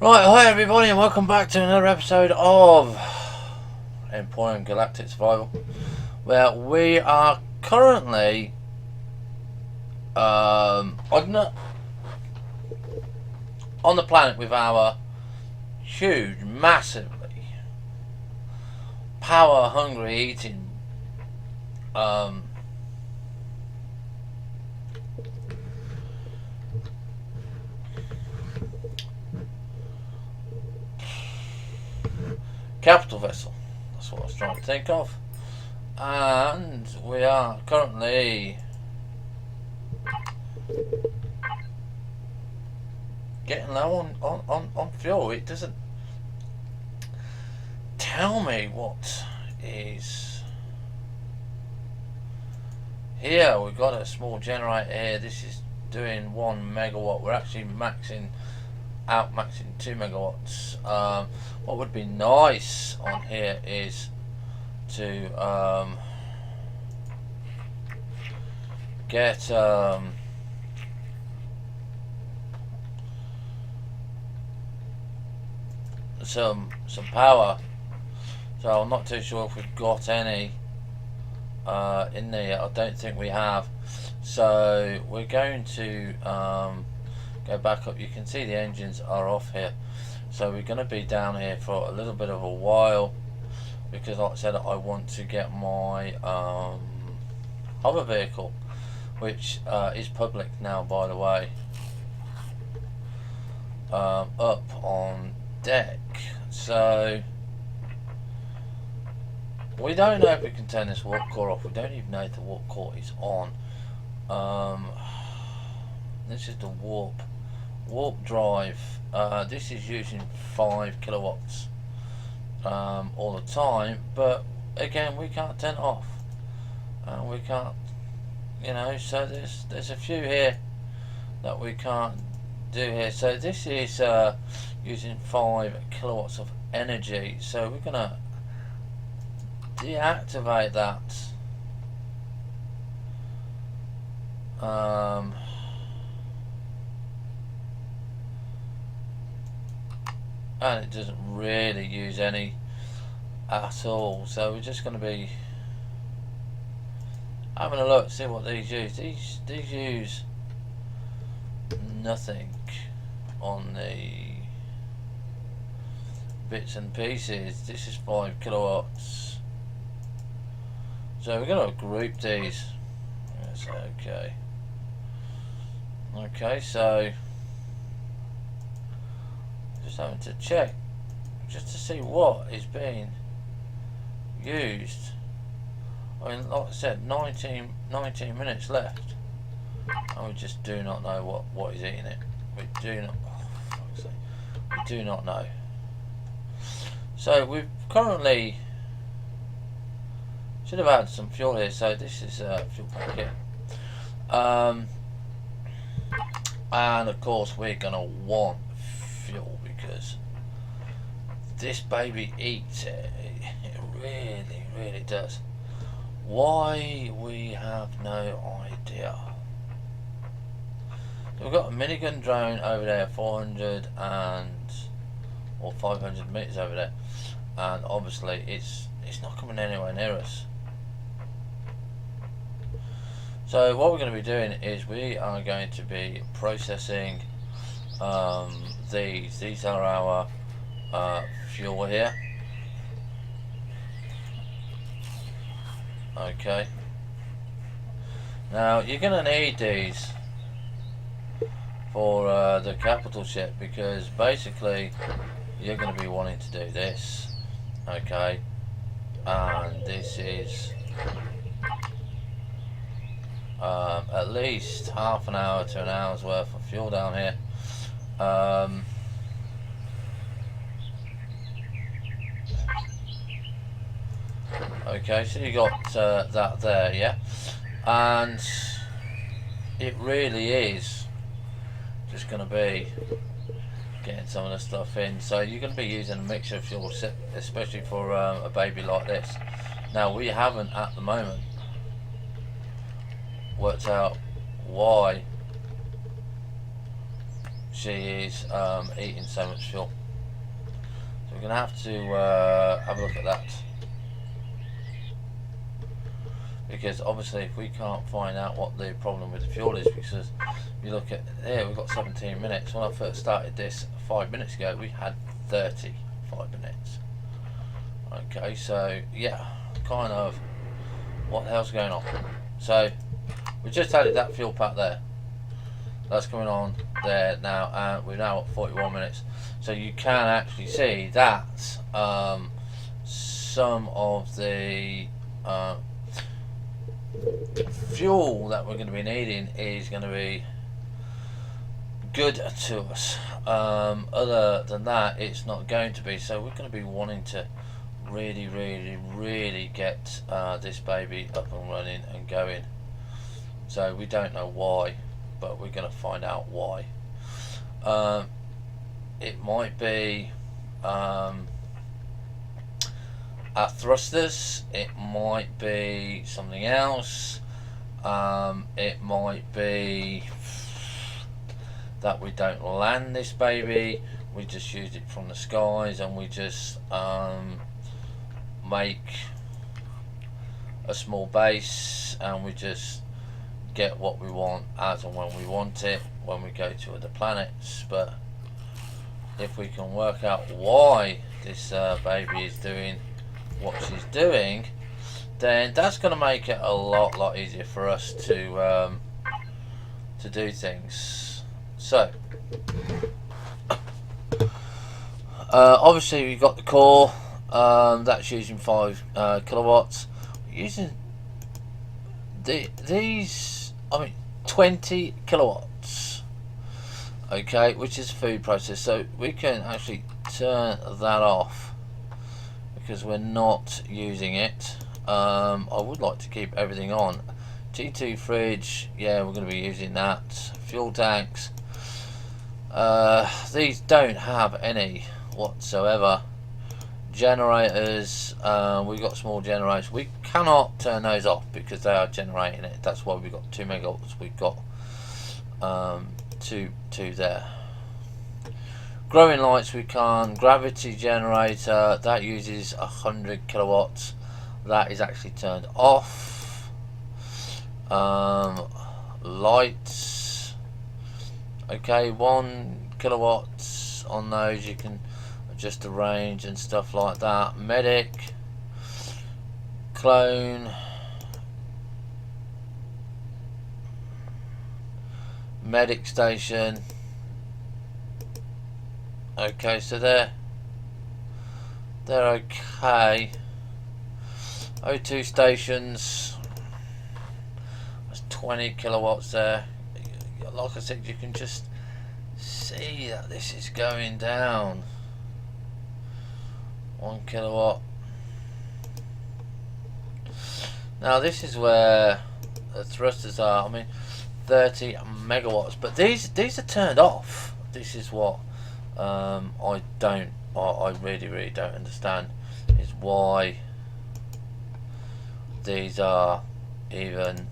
Right, hi everybody, and welcome back to another episode of Empyrion Galactic Survival. Well, we are currently on the planet with our huge, massively power-hungry eating capital vessel. That's what I was trying to think of. And we are currently getting low on fuel. It doesn't tell me what is here. We've got a small generator here. This is doing 1 megawatt. We're actually maxing 2 megawatts. What would be nice on here is to get some power. So I'm not too sure if we've got any in there. I don't think we have. So we're going to go back up. You can see the engines are off here, so we're going to be down here for a little bit of a while, because like I said, I want to get my hover vehicle, which is public now, by the way, up on deck. So we don't know if we can turn this warp core off. We don't even know if the warp core is on. This is the warp drive. This is using 5 kilowatts all the time, but again, we can't turn it off, and we can't, so there's a few here that we can't do here. So this is using 5 kilowatts of energy, so we're gonna deactivate that. And it doesn't really use any at all, so we're just going to be having a look, see what these use. These use nothing on the bits and pieces. This is 5 kilowatts, so we're going to group these. Yes, okay, so just having to check just to see what is being used. I mean, like I said, 19 minutes left, and we just do not know what is eating it. We do not, for fuck's sake, we do not know. So we've currently should have had some fuel here. So this is fuel pack here, and of course we're gonna want fuel, because this baby eats it. It really does. Why, we have no idea. We've got a minigun drone over there, 400 or 500 meters over there, and obviously it's not coming anywhere near us. So what we're going to be doing is we are going to be processing these are our fuel here. Okay, now you're going to need these for the capital ship, because basically you're going to be wanting to do this. Okay, and this is at least half an hour to an hour's worth of fuel down here. Okay, so you got that there, yeah, and it really is just going to be getting some of the stuff in. So you're going to be using a mixture of fuel, especially for a baby like this. Now, we haven't at the moment worked out why actually is eating so much fuel. So we're going to have to have a look at that. Because obviously if we can't find out what the problem with the fuel is, because you look at here, we've got 17 minutes. When I first started this 5 minutes ago, we had 35 minutes. Okay, so yeah, kind of what the hell's going on? So we just added that fuel pack there. That's coming on there now, and we're now at 41 minutes. So you can actually see that some of the fuel that we're going to be needing is going to be good to us. Other than that, it's not going to be. So we're going to be wanting to really get this baby up and running and going. So we don't know why, but we're going to find out why. It might be our thrusters, it might be something else, it might be that we don't land this baby, we just use it from the skies, and we just make a small base and we just get what we want as and when we want it when we go to other planets. But if we can work out why this baby is doing what she's doing, then that's going to make it a lot easier for us to do things. So obviously we've got the core that's using 5 kilowatts. We're using these, I mean 20 kilowatts, okay, which is a food processor. So we can actually turn that off because we're not using it. I would like to keep everything on. G2 fridge, yeah, we're going to be using that. Fuel tanks, these don't have any whatsoever. Generators, we've got small generators. We cannot turn those off because they are generating it. That's why we've got 2 megawatts. We've got two there. Growing lights we can. Gravity generator, that uses 100 kilowatts. That is actually turned off. Lights, okay, 1 kilowatts on those. You can adjust the range and stuff like that. Medic, clone, medic station. Okay, so they're okay. O2 stations, that's 20 kilowatts there. Like I said, you can just see that this is going down. 1 kilowatt. Now this is where the thrusters are. I mean 30 megawatts, but these are turned off. This is what I really don't understand, is why these are even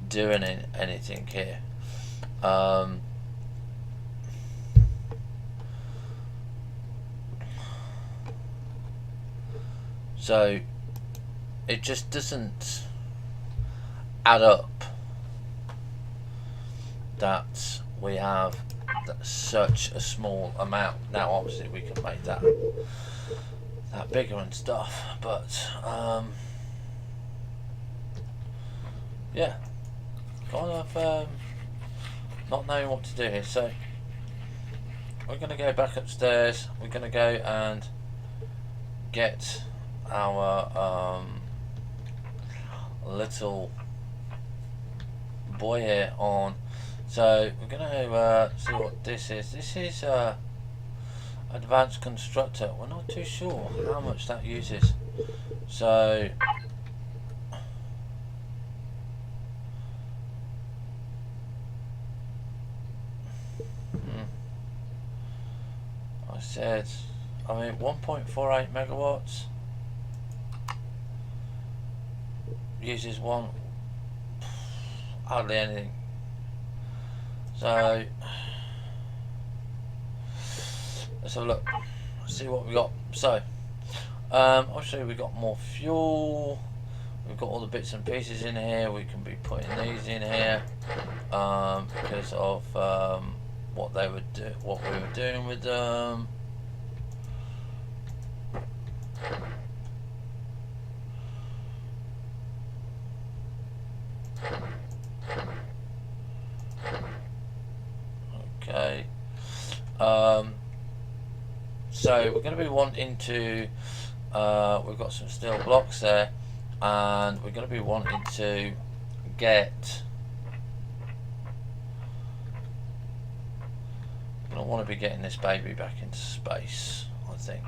doing anything here. So it just doesn't add up that we have such a small amount. Now obviously we can make that bigger and stuff, but yeah, kind of not knowing what to do here. So we're going to go back upstairs. We're going to go and get our little boy here on. So we're going to see what this is. This is advanced constructor. We're not too sure how much that uses. So I said, I mean 1.48 megawatts uses hardly anything. So let's have a look. Let's see what we got. So obviously we got more fuel. We've got all the bits and pieces in here. We can be putting these in here because of what they would do, what we were doing with them. Okay. So we're going to be wanting to. We've got some steel blocks there, and we're going to be wanting to get. We're going to want to be getting this baby back into space, I think.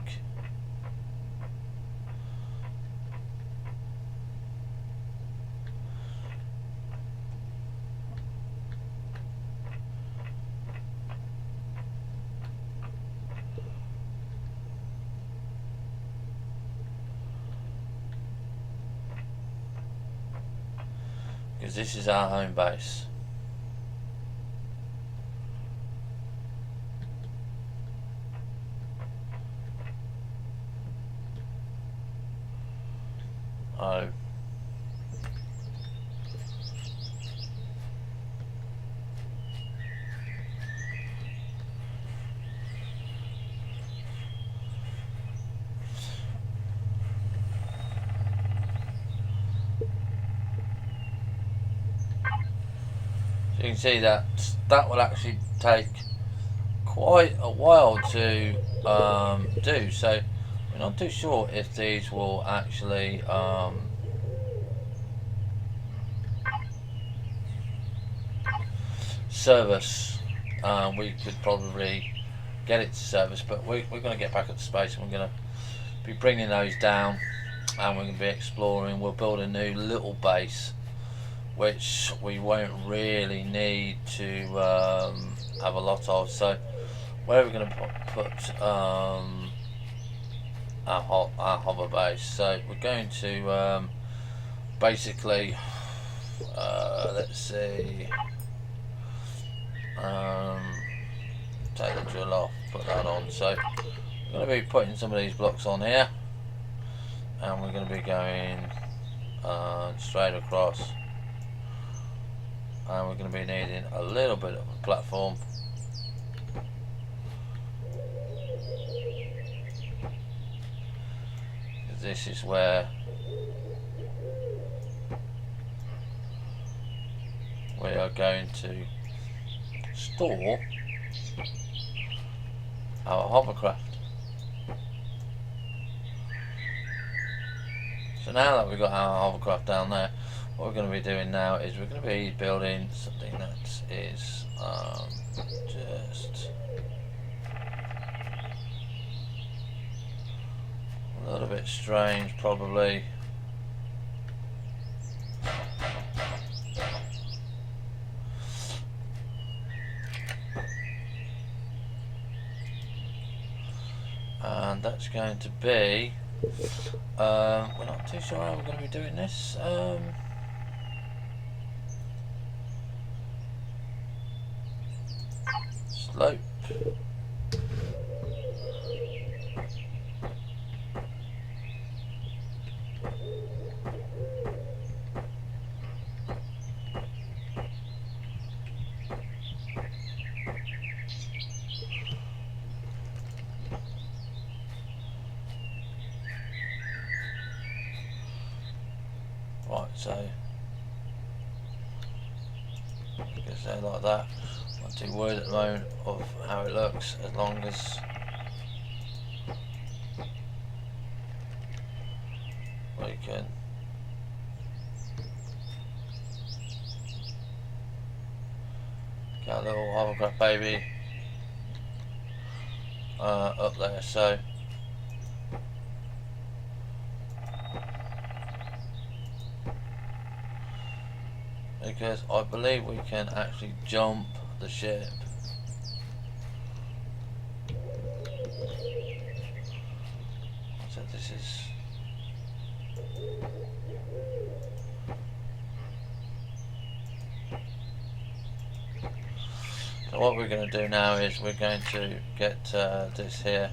Because this is our home base. Oh. So you can see that will actually take quite a while to do. So we're not too sure if these will actually service. We could probably get it to service, but we're going to get back up to space and we're going to be bringing those down, and we're going to be exploring. We'll build a new little base which we won't really need to have a lot of. So where are we going to put our hover base? So we're going to basically let's see, take the drill off, put that on. So we're going to be putting some of these blocks on here, and we're going to be going straight across, and we're going to be needing a little bit of a platform. This is where we are going to store our hovercraft. So now that we've got our hovercraft down there, what we're going to be doing now is we're going to be building something that is just a little bit strange, probably. And that's going to be, we're not too sure how we're going to be doing this. Slope. Right, so I guess they're like that. Not too worried at the moment of how it looks, as long as we can get a little hovercraft baby up there. So because I believe we can actually jump the ship. So this is what we're going to do now is we're going to get this here.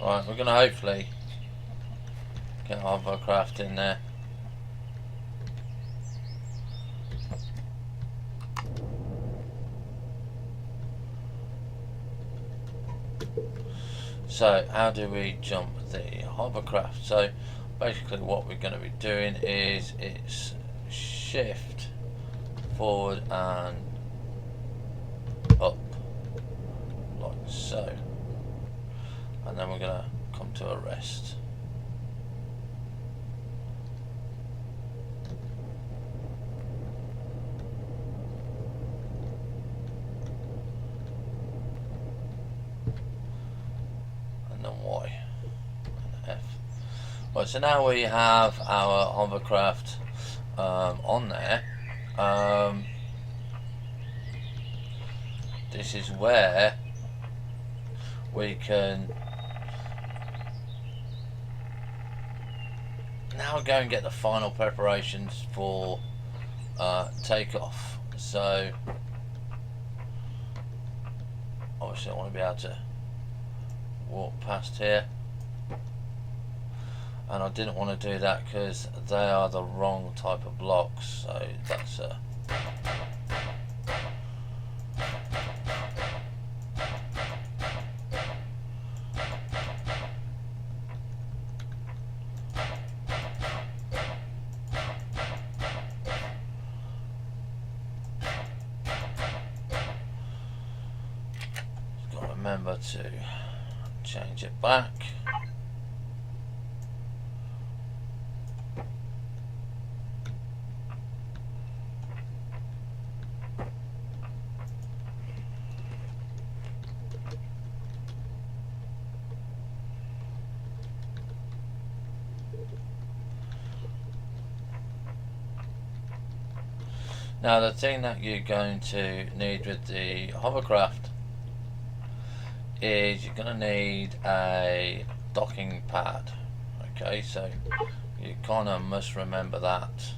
Right, we're going to hopefully get our hovercraft in there. So how do we jump the hovercraft? So basically what we're going to be doing is it's shift forward and up like so, and then we're going to come to a rest. And then Y and F. Right, so now we have our hovercraft on there. This is where we can now go and get the final preparations for takeoff. So obviously I want to be able to walk past here, and I didn't want to do that because they are the wrong type of blocks, so that's got to remember to change it back. Now the thing that you're going to need with the hovercraft is you're going to need a docking pad. Okay, so you kind of must remember that.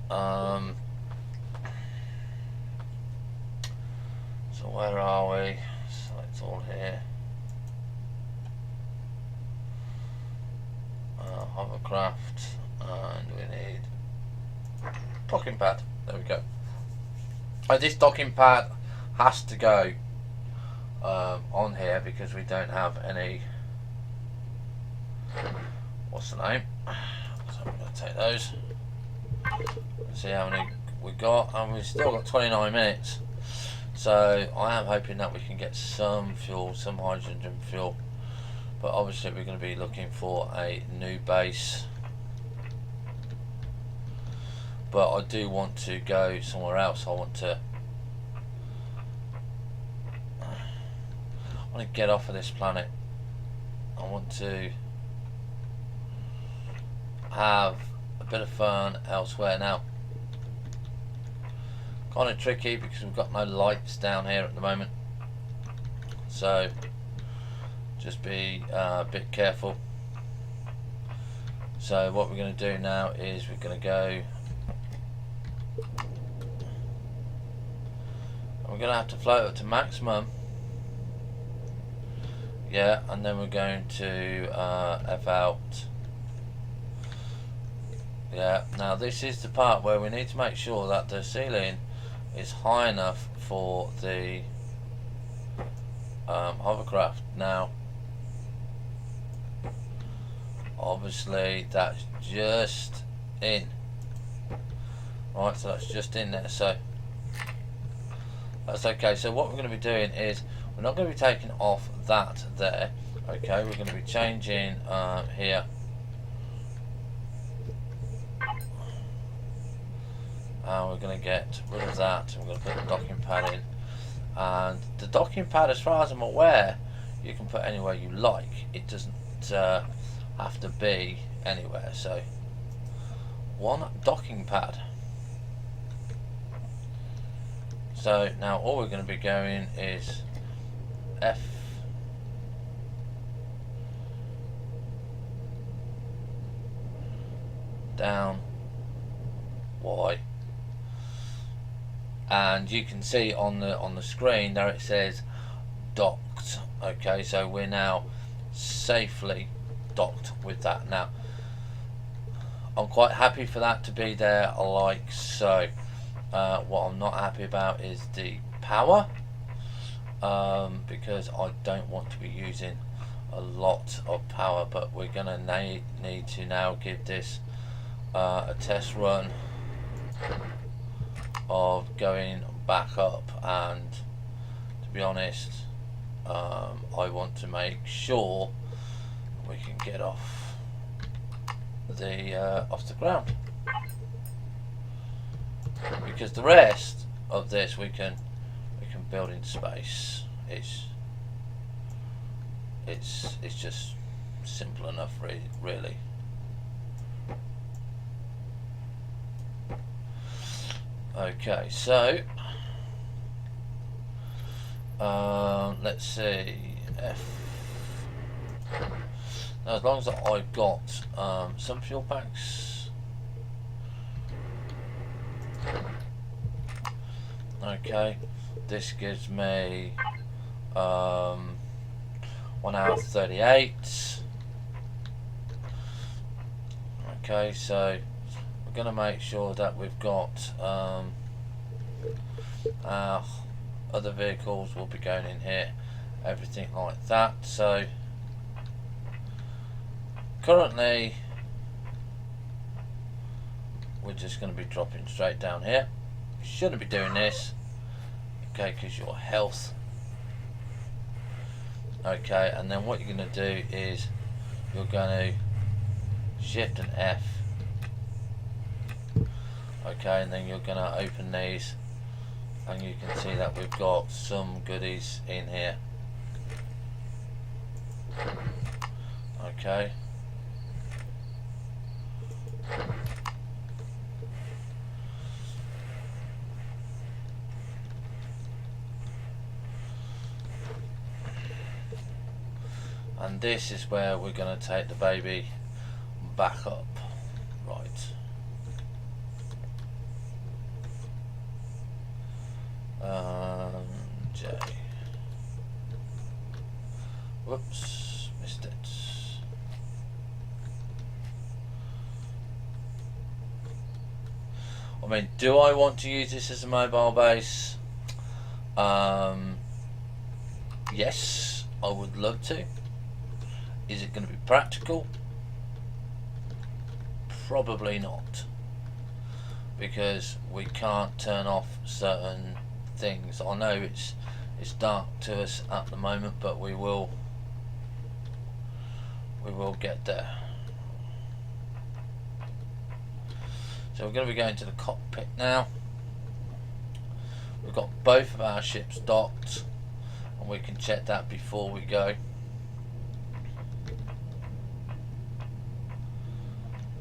So where are we? So it's all here. Hovercraft, and we need docking pad. There we go. This docking pad has to go on here because we don't have any. What's the name? So I'm going to take those. Let's see how many we got, and we've still got 29 minutes. So I am hoping that we can get some fuel, some hydrogen fuel. But obviously we're going to be looking for a new base. But I do want to go somewhere else. I want to get off of this planet. I want to have a bit of fun elsewhere now. Kind of tricky because we've got no lights down here at the moment. So just be a bit careful. So what we're going to do now is we're going to go, we're going to have to float up to maximum, yeah, and then we're going to F out, yeah. Now this is the part where we need to make sure that the ceiling is high enough for the hovercraft. Now obviously that's just in, right, so that's just in there, so that's okay. So what we're going to be doing is we're not going to be taking off that there, okay, we're going to be changing here, and we're going to get rid of that, and we're going to put the docking pad in. And the docking pad, as far as I'm aware, you can put anywhere you like. It doesn't have to be anywhere. So one docking pad. So now all we're going to be going is F down Y, and you can see on the screen there it says docked. Okay, so we're now safely docked with that. Now I'm quite happy for that to be there like so. What I'm not happy about is the power, because I don't want to be using a lot of power, but we're gonna need to now give this a test run of going back up, and to be honest, I want to make sure we can get off the ground, because the rest of this we can build in space. It's just simple enough, really. Okay, so let's see. F. Now, as long as I've got some fuel packs. Okay, this gives me 1 hour 38. Okay, so we're going to make sure that we've got our other vehicles will be going in here, everything like that. So currently we're just going to be dropping straight down here. You shouldn't be doing this, okay, because your health. Okay, and then what you're going to do is you're going to shift and F. Okay, and then you're going to open these, and you can see that we've got some goodies in here. Okay. And this is where we're going to take the baby back up. Right. J. Whoops, missed it. I mean, do I want to use this as a mobile base? Yes, I would love to. Is it going to be practical? Probably not, because we can't turn off certain things. I know it's dark to us at the moment, but we will get there. So we're going to be going to the cockpit now. We've got both of our ships docked, and we can check that before we go.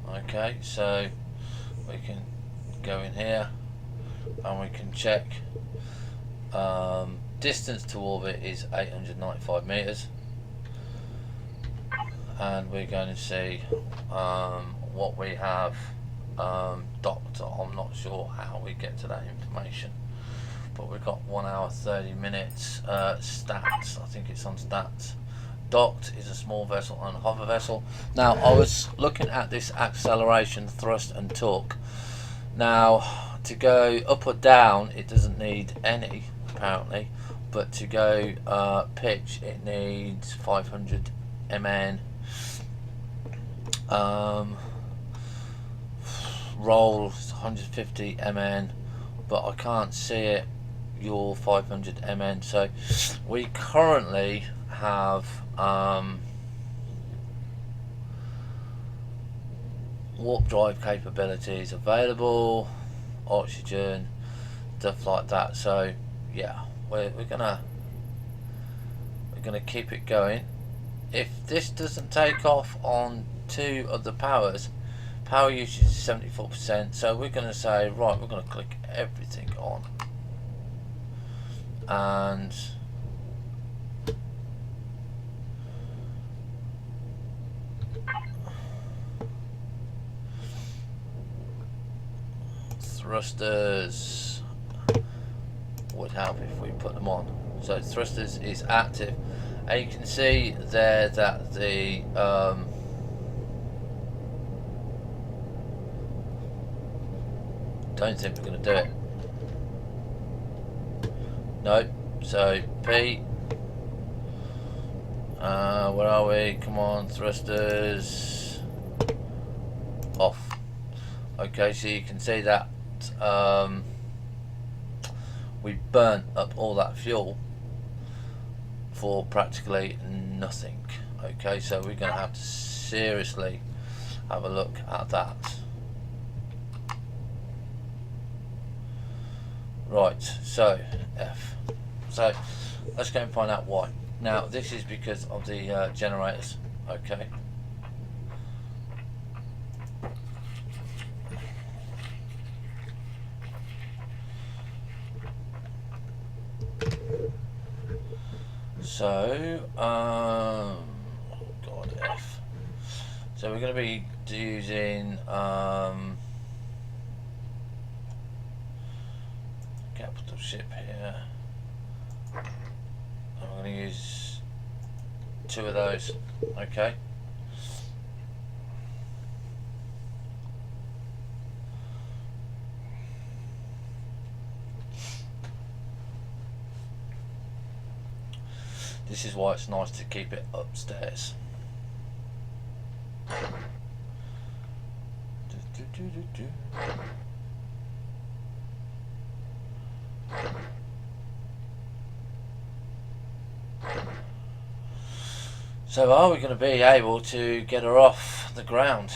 Okay, so we can go in here and we can check. Distance to orbit is 895 meters, and we're going to see what we have docked. I'm not sure how we get to that information, but we've got 1 hour 30 minutes. Stats, I think it's on stats. Docked is a small vessel and hover vessel. Now, I was looking at this acceleration, thrust and torque. Now, to go up or down, it doesn't need any, apparently, but to go pitch, it needs 500 mN. Roll 150 mN, but I can't see it, your 500 mN. So we currently have warp drive capabilities available, oxygen, stuff like that. So yeah, we're gonna keep it going. If this doesn't take off on 2 of the powers, power usage is 74%, so we're going to say, right, we're going to click everything on. and thrusters would help if we put them on. So thrusters is active, and you can see there that the don't think we're going to do it. No. So P. Where are we? Come on, thrusters off. Okay, so you can see that we burnt up all that fuel for practically nothing. Okay, so we're going to have to seriously have a look at that. Right, so F. So let's go and find out why. Now this is because of the generators. Okay. So God, F. So we're going to be using capital ship here. I'm going to use 2 of those. Okay. This is why it's nice to keep it upstairs. So are we going to be able to get her off the ground?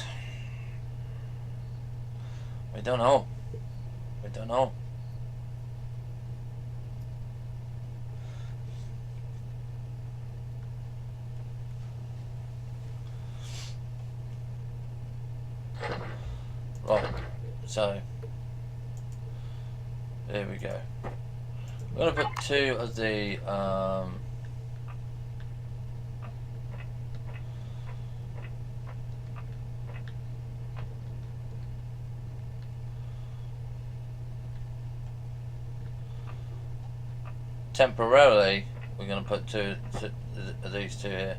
We don't know. We don't know. Right, so there we go. I'm going to put 2 of the temporarily, we're going to put 2 of these 2 here.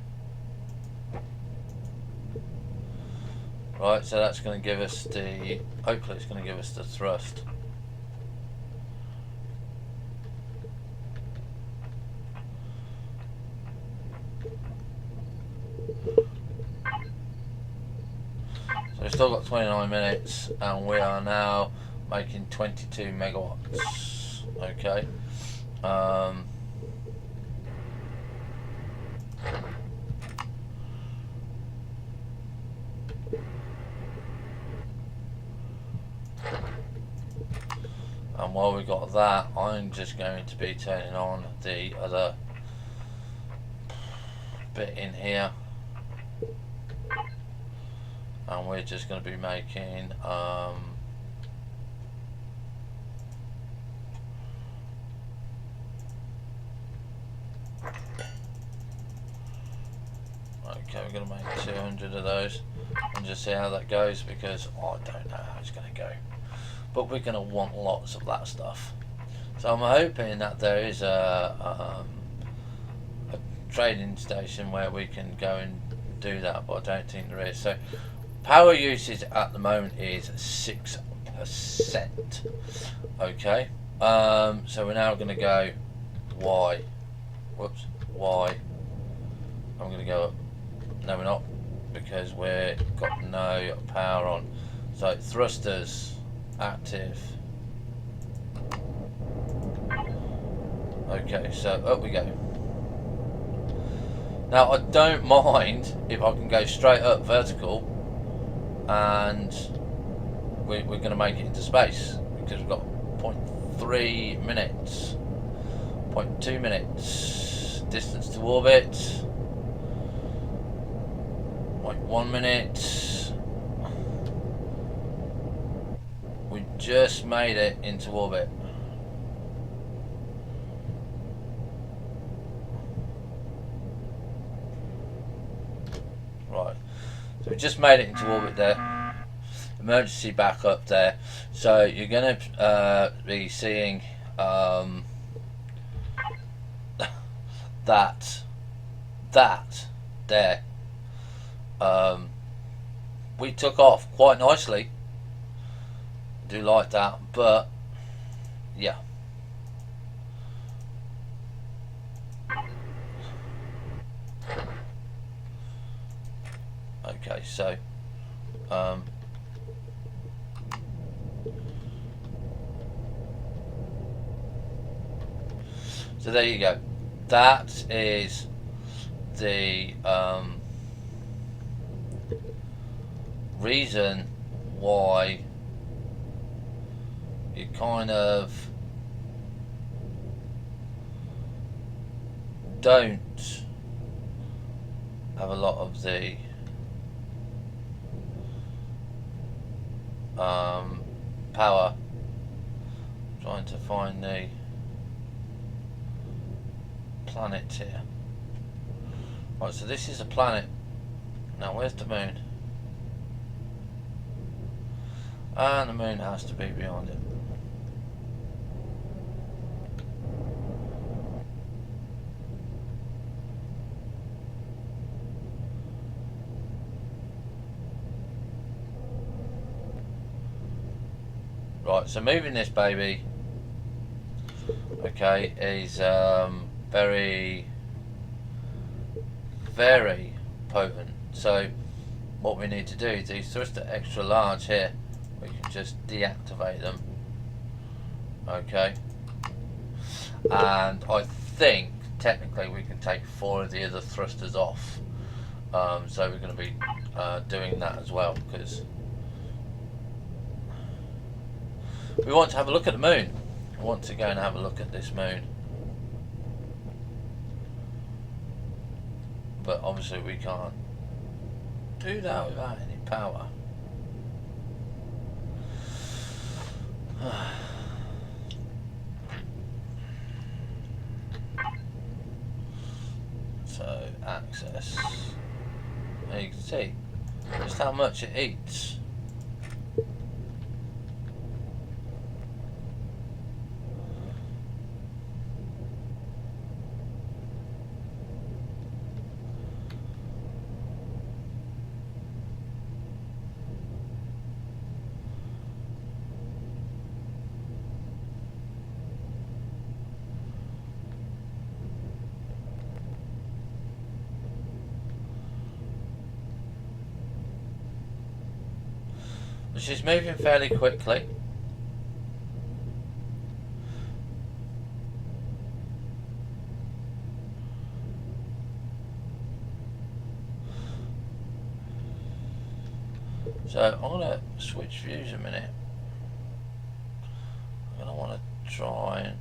Right, so that's going to give us the, hopefully it's going to give us the thrust. So we've still got 29 minutes and we are now making 22 megawatts. Okay. And while we got that, I'm just going to be turning on the other bit in here, and we're just going to be making okay, we're going to make 200 of those and just see how that goes, because I don't know how it's going to go. But we're going to want lots of that stuff. So I'm hoping that there is a trading station where we can go and do that, but I don't think there is. So power usage at the moment is 6%. Okay. So we're now going to go Y. Whoops. Y. I'm going to go up. No, we're not, because we've got no power on. So thrusters active. Okay, so up we go. Now I don't mind if I can go straight up vertical, and we're going to make it into space, because we've got 0.3 minutes, 0.2 minutes distance to orbit, 0.1 minute. We just made it into orbit. So we just made it into orbit there. Emergency backup there. So you're going to be seeing that there. We took off quite nicely. Do like that, but yeah. Okay, so so there you go. That is the reason why you kind of don't have a lot of the power. Trying to find the planet here. Right, so this is a planet. Now where's the moon? And the moon has to be behind it. Right, so moving this baby, okay, is very, very potent. So what we need to do is these thrusters are extra large here. We can just deactivate them. Okay, and I think technically we can take 4 of the other thrusters off. So we're going to be doing that as well, because we want to have a look at the moon. We want to go and have a look at this moon. But obviously we can't do that without any power. So access. There you can see just how much it eats. She's moving fairly quickly. So I'm going to switch views a minute. I'm going to want to try and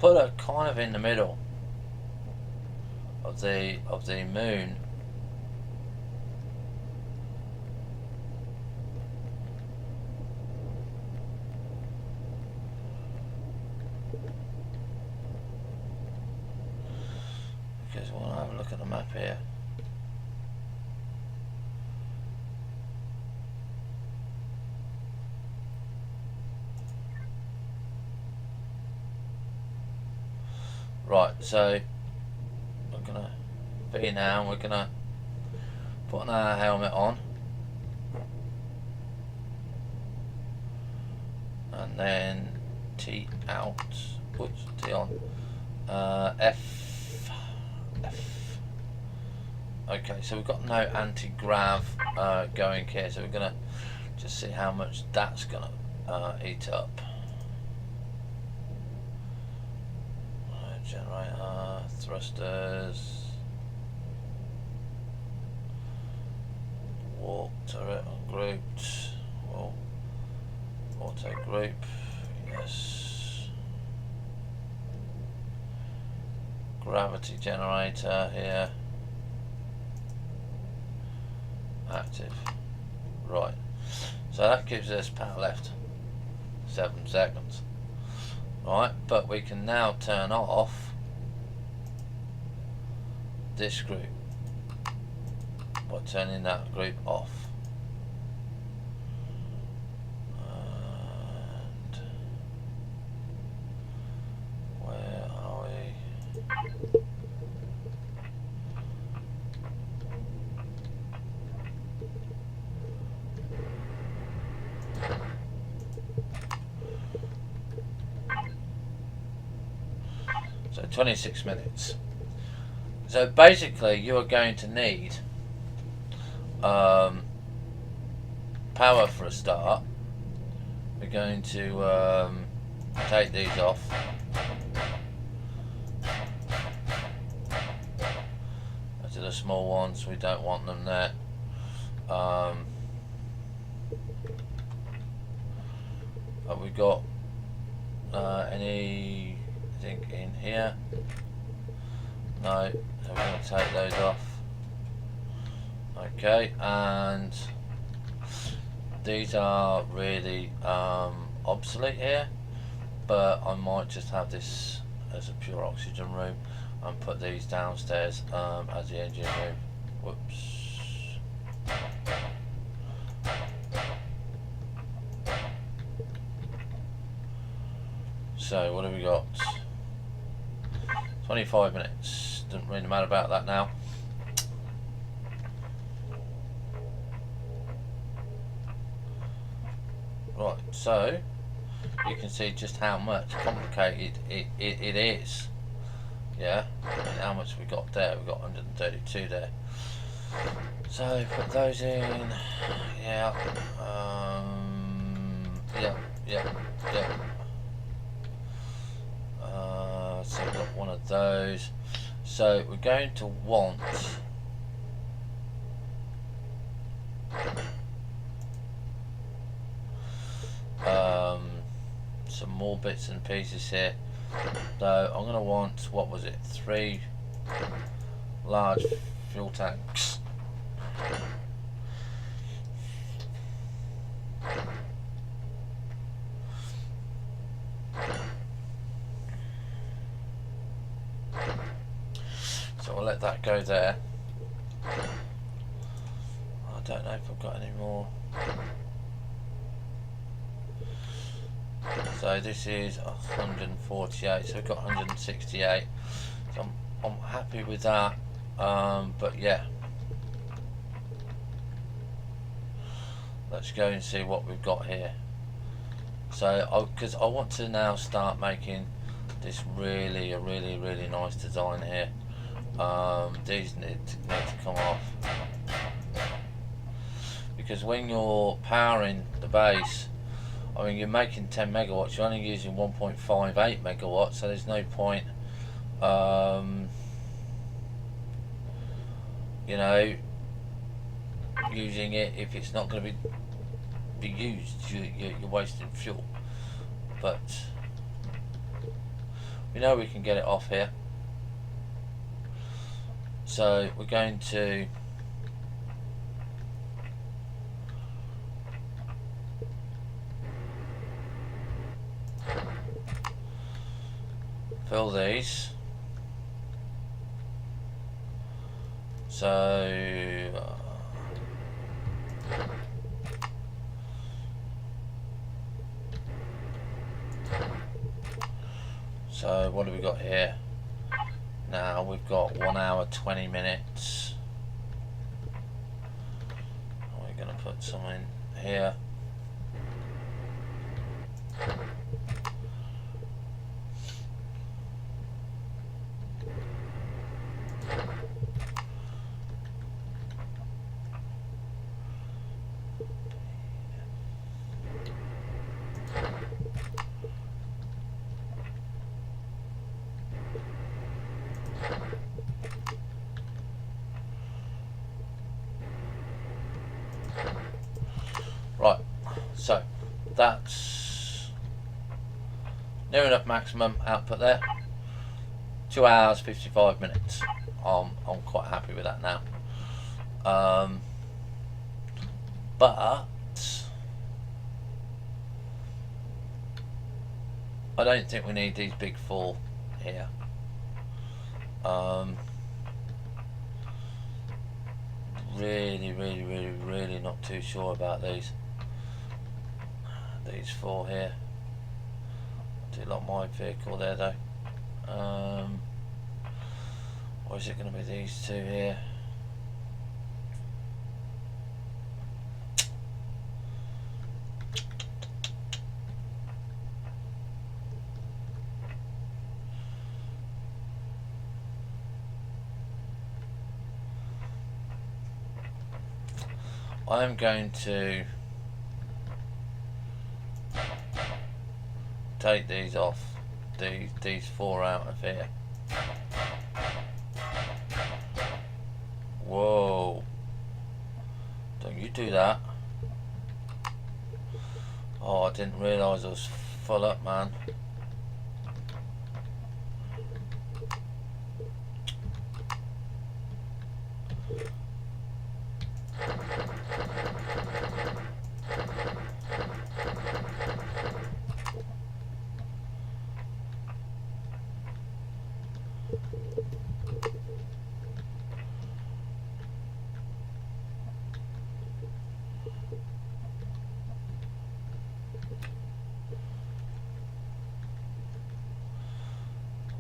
put her kind of in the middle of the moon. Because I want to have a look at the map here. Right, so we're gonna be now, we're gonna put our helmet on and then T out, put T on, F. Okay, so we've got no anti-grav going here, so we're gonna just see how much that's gonna eat up. Generator, thrusters, warp turret ungrouped, well, auto group, yes. Gravity generator here, active. Right, so that gives us power left 7 seconds. Right, but we can now turn off this group. we're turning that group off. And where are we? So 26 minutes. So basically you are going to need power for a start. We're going to take these off. Those are the small ones, we don't want them there. Have we got anything in here? No, so we're going to take those off. Okay, and these are really obsolete here, but I might just have this as a pure oxygen room and put these downstairs as the engine room. Whoops. So what have we got? 25 minutes. Doesn't really matter about that now. Right, so you can see just how much complicated it is. Yeah, and how much we got there? We got 132 there. So put those in. Yeah. Yeah. So we've got one of those. So we're going to want some more bits and pieces here. So I'm going to want, what was it, 3 large fuel tanks. So I'll let that go there. I don't know if I've got any more. So this is 148, so we've got 168. So I'm happy with that. But yeah, let's go and see what we've got here. So because I want to now start making this really nice design here. These need to come off, because when you're powering the base, I mean, you're making 10 megawatts, you're only using 1.58 megawatts, so there's no point you know, using it if it's not going to be used. You're wasting fuel. But we know we can get it off here, so we're going to fill these. So what have we got here? Now we've got 1 hour 20 minutes. We're going to put some in here. Right, so that's near enough maximum output there. 2 hours 55 minutes. I'm quite happy with that now. But I don't think we need these big 4 here. really not too sure about these four here. I do like my vehicle there though. Or is it going to be these two here? I'm going to take these off, these four out of here. Whoa, don't you do that. Oh, I didn't realise I was full up, man.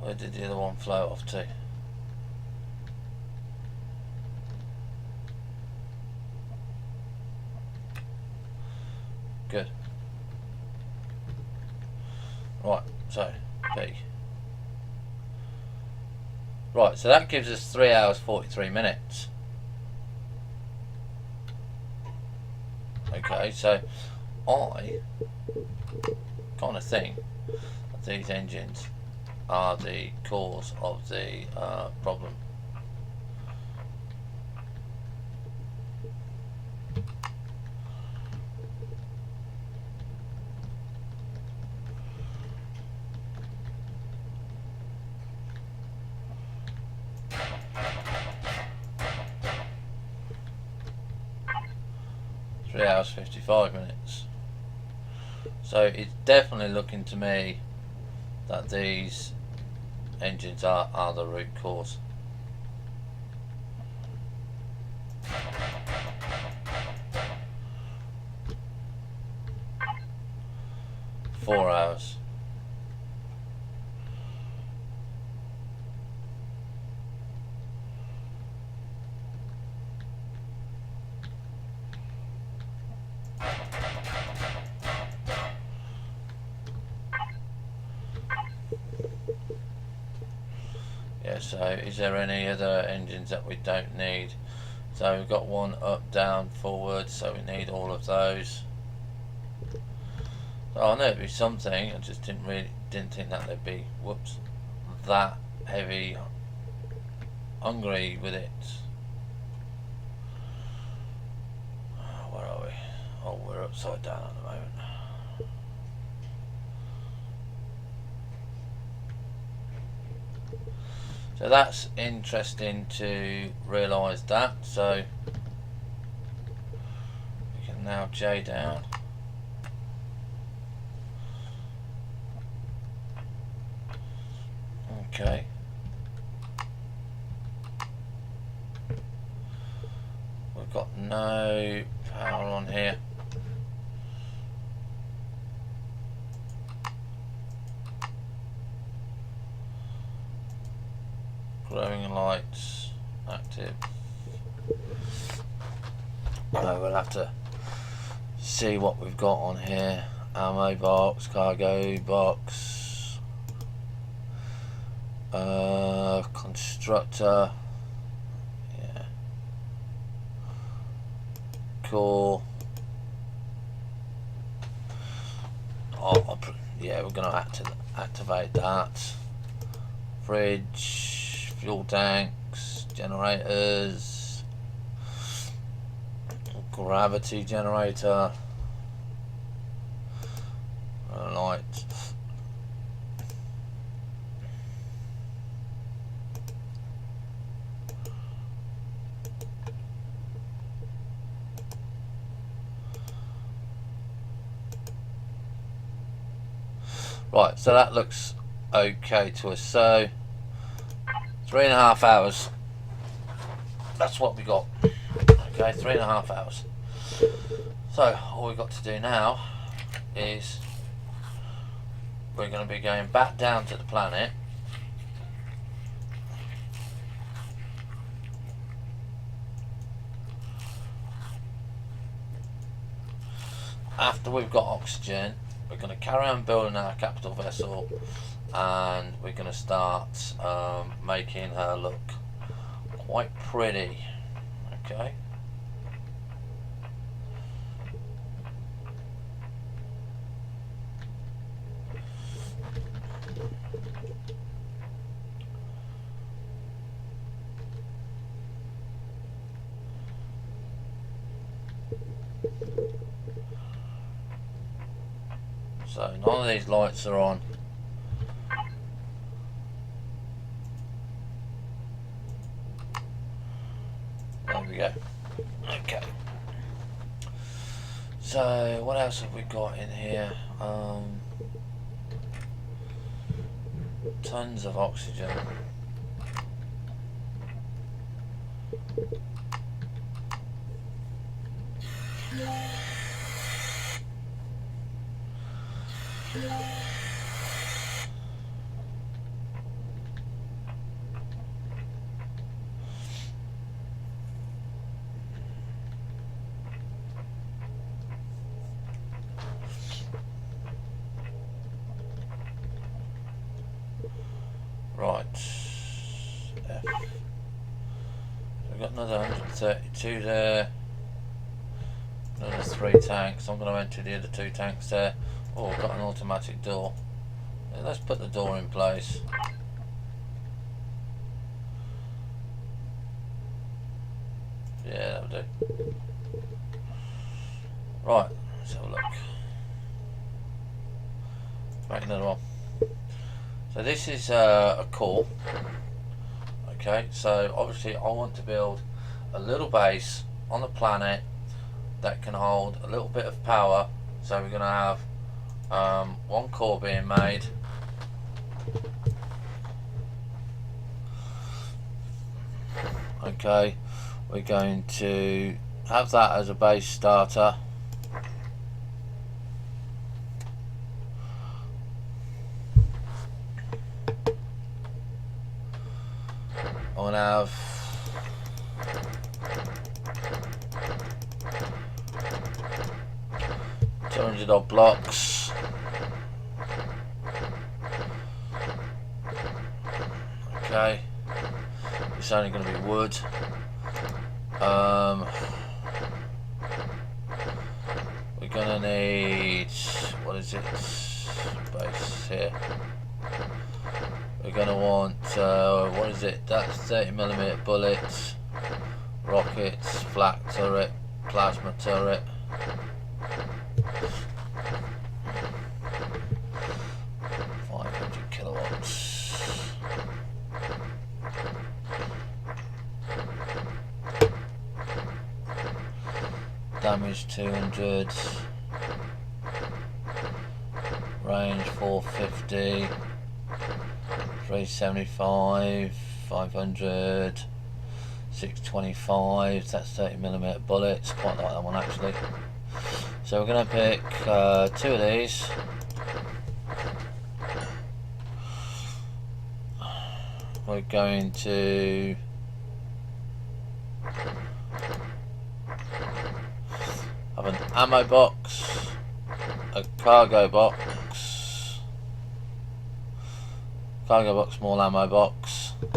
Where did the other one float off to? Good. Right, so B. Right, so that gives us 3 hours 43 minutes. Okay, so I kind of think that these engines are the cause of the problem. Three hours 55 minutes. So it's definitely looking to me that these engines are the root cause. Four hours. So is there any other engines that we don't need? So we've got one up, down, forward, so we need all of those. So I know it'd be something, I just didn't think that they'd be, whoops, that heavy, hungry with it. Where are we? Oh, we're upside down at the moment. So that's interesting to realise that. So we can now J down. Okay. We've got no power on here. Glowing lights active. We'll have to see what we've got on here. Ammo box, cargo box, constructor, yeah, core. Yeah, we're going to activate that. Fridge, fuel tanks, generators, gravity generator, light. Right, so that looks okay to us. So 3.5 hours. That's what we got. Okay. Okay, 3.5 hours. So all we've got to do now is we're going to be going back down to the planet. After we've got oxygen, we're going to carry on building our capital vessel, and we're going to start making her look quite pretty. Okay. So none of these lights are on. There we go. Okay. So what else have we got in here? Tons of oxygen. Right. F. So we've got another 132 there. Another 3 tanks. I'm going to enter the other 2 tanks there. Oh, I've got an automatic door. Yeah, let's put the door in place. Yeah, that'll do. Right, let's have a look. Make another one. So this is a core. Okay, so obviously I want to build a little base on the planet that can hold a little bit of power. So we're going to have 1 core being made. Okay, we're going to have that as a base starter. I'm going to have 200 odd blocks. Okay, it's only going to be wood. We're going to need, what is it, base here. We're going to want, what is it, that's 30mm bullets, rockets, flak turret, plasma turret. Damage 200, range 450, 375, 500, 625, that's 30mm bullets, quite like that one actually. So we're going to pick 2 of these. We're going to have an ammo box, a cargo box, small ammo box. We're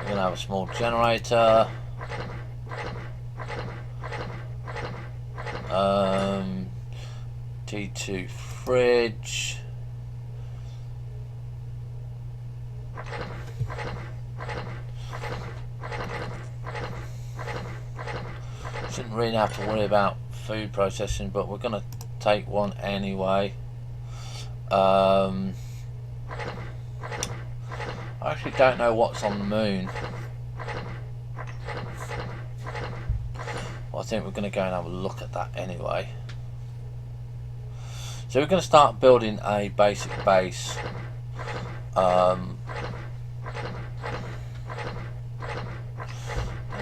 going to have a small generator, T2 fridge, shouldn't really have to worry about food processing, but we're going to take one anyway. I actually don't know what's on the moon. Well, I think we're going to go and have a look at that anyway. So we're going to start building a basic base. You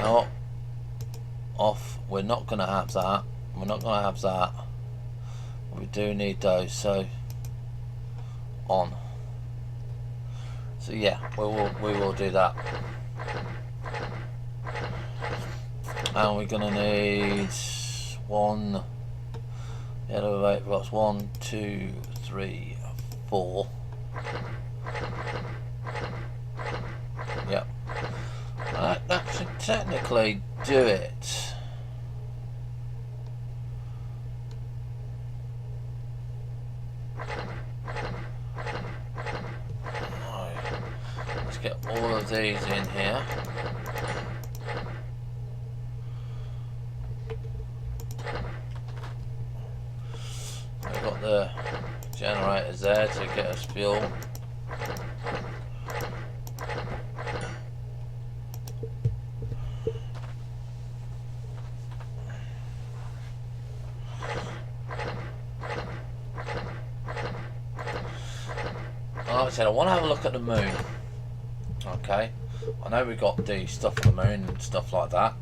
know what? off. We're not going to have that. We're not going to have that. We do need those, so on. So yeah, we will do that. And we're going to need one. Yeah, wait, that's 1, 2, 3, 4. Yep. That should technically do it. Right. Let's get all of these in here. We've got the generators there to get us fuel. Like I said, I want to have a look at the moon. Okay, I know we got the stuff on the moon and stuff like that.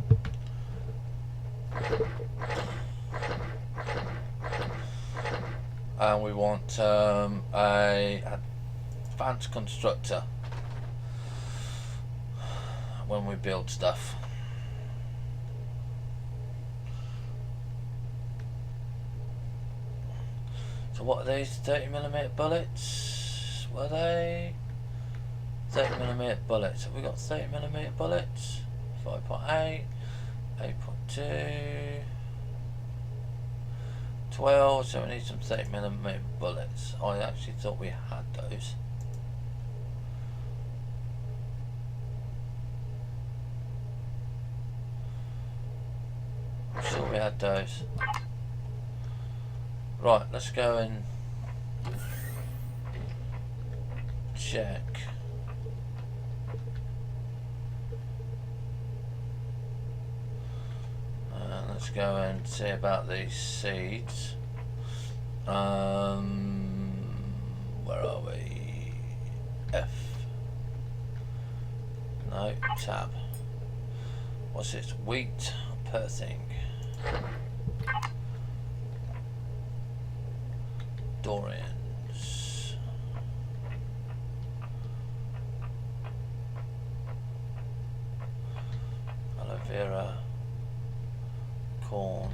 And we want a advanced constructor when we build stuff. So what are these 30mm bullets? Were they 30mm bullets? Have we got 30mm bullets? 5.8, 8.2, 12, so we need some 30mm bullets. I actually thought we had those. I'm sure we had those. Right, let's go and check. Let's go and see about these seeds. Where are we? F. No, tab. What's this? Wheat per thing. Dorians. Aloe vera. Corn.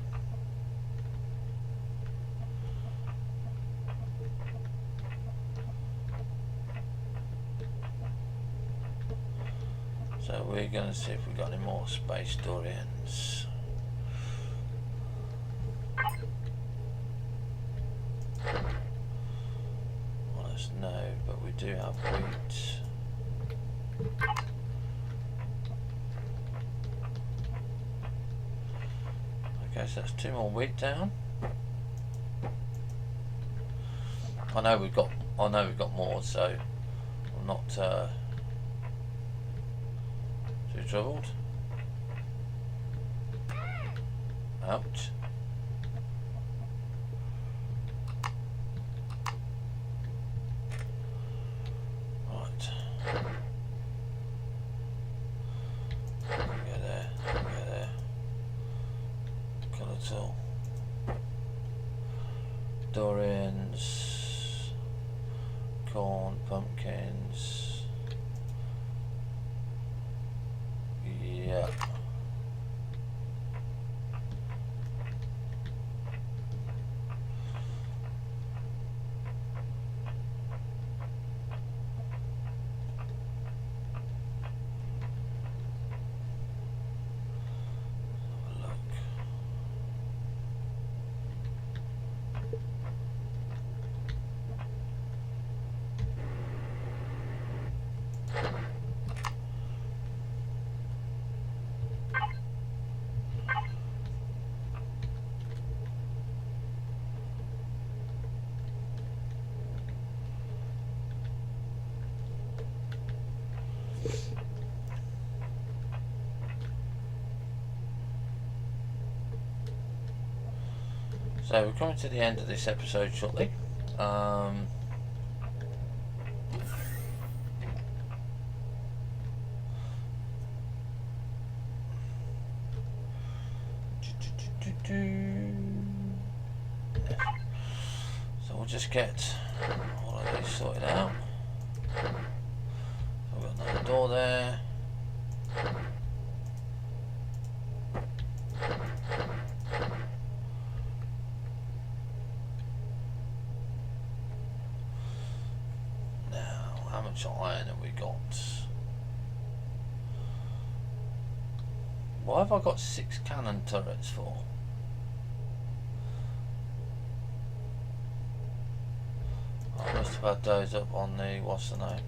So we're going to see if we've got any more space Dorians. Well, that's no, but we do have wheat. Okay, so that's 2 more wheat down. I know we've got more, so I'm not too troubled. Ouch. Right. Go there. Go there. Colour tool. Dorians. Corn. Pumpkins. Yeah. So we're coming to the end of this episode shortly. So we'll just get all of these sorted out. So we've got another door there. Now, how much iron have we got? Why have I got 6 cannon turrets for? I must have had those up on the, what's the name?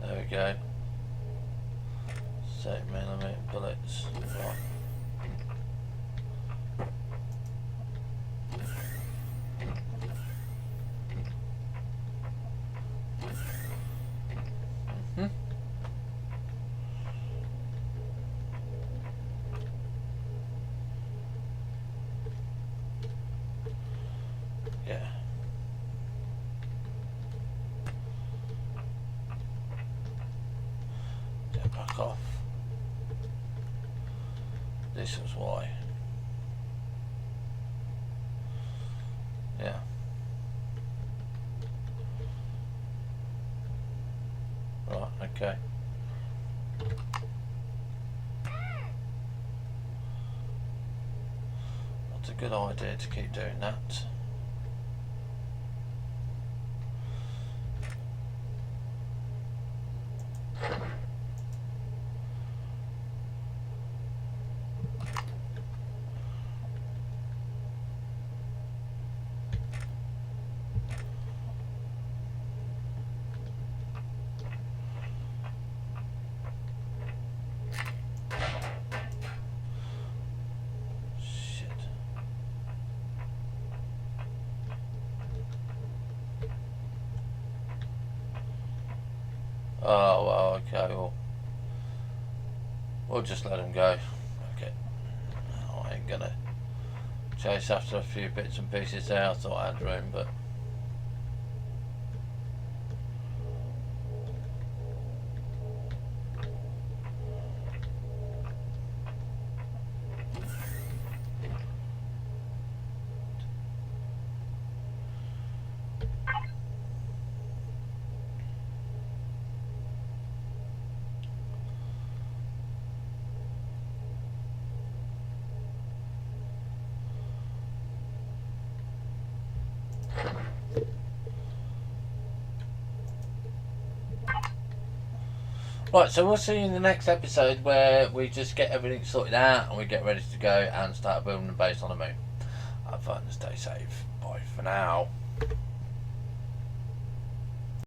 There we go. 7mm bullets. Right. Yeah. Get back off. This was why. Yeah. Right, okay. That's a good idea to keep doing that. Oh, well, okay, well, we'll just let him go. Okay. I ain't gonna chase after a few bits and pieces there. I thought I had room, but right, so we'll see you in the next episode where we just get everything sorted out and we get ready to go and start building a base on the moon. Have fun and stay safe. Bye for now.